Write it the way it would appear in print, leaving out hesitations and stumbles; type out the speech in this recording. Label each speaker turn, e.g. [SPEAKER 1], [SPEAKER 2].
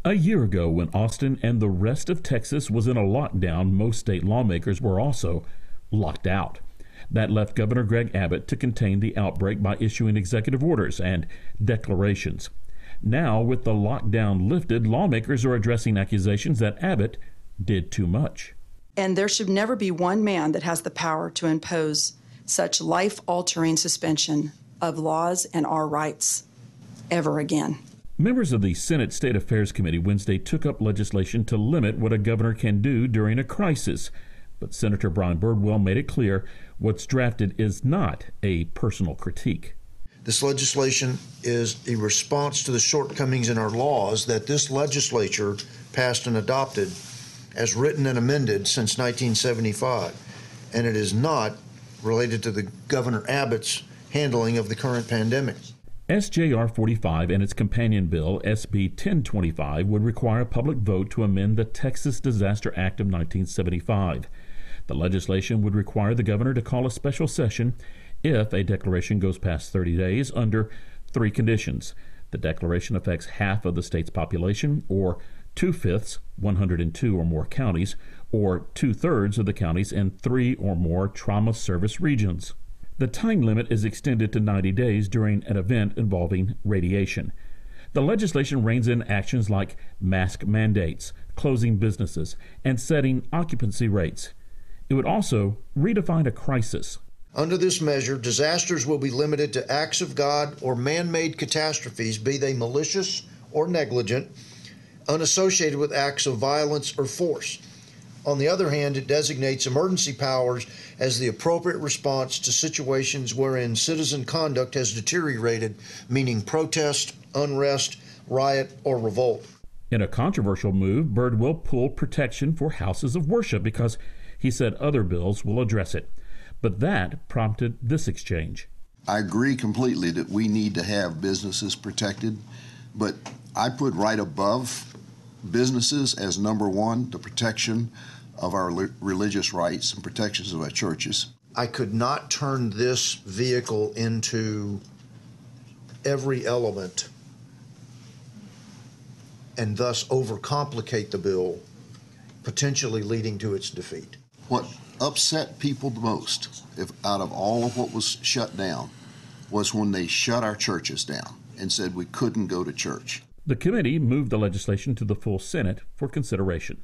[SPEAKER 1] A year ago, when Austin and the rest of Texas was in a lockdown, most state lawmakers were also locked out. That left Governor Greg Abbott to contain the outbreak by issuing executive orders and declarations. Now, with the lockdown lifted, lawmakers are addressing accusations that Abbott did too much.
[SPEAKER 2] And there should never be one man that has the power to impose such life-altering suspension of laws and our rights ever again.
[SPEAKER 1] Members of the Senate State Affairs Committee Wednesday took up legislation to limit what a governor can do during a crisis. But Senator Brian Birdwell made it clear what's drafted is not a personal critique.
[SPEAKER 3] This legislation is a response to the shortcomings in our laws that this legislature passed and adopted as written and amended since 1975. And it is not related to the Governor Abbott's handling of the current pandemic.
[SPEAKER 1] SJR 45 and its companion bill, SB 1025, would require a public vote to amend the Texas Disaster Act of 1975. The legislation would require the governor to call a special session if a declaration goes past 30 days under three conditions. The declaration affects half of the state's population, or 2/5, 102 or more counties, or 2/3 of the counties in 3 or more trauma service regions. The time limit is extended to 90 days during an event involving radiation. The legislation reins in actions like mask mandates, closing businesses, and setting occupancy rates. It would also redefine a crisis.
[SPEAKER 3] Under this measure, disasters will be limited to acts of God or man-made catastrophes, be they malicious or negligent, unassociated with acts of violence or force. On the other hand, it designates emergency powers as the appropriate response to situations wherein citizen conduct has deteriorated, meaning protest, unrest, riot, or revolt.
[SPEAKER 1] In a controversial move, Birdwell pulled protection for houses of worship because he said other bills will address it. But that prompted this exchange.
[SPEAKER 4] I agree completely that we need to have businesses protected, but I put right above businesses as number one, the protection of our religious rights and protections of our churches.
[SPEAKER 3] I could not turn this vehicle into every element and thus overcomplicate the bill, potentially leading to its defeat.
[SPEAKER 4] What upset people the most, if out of all of what was shut down, was when they shut our churches down and said we couldn't go to church.
[SPEAKER 1] The committee moved the legislation to the full Senate for consideration.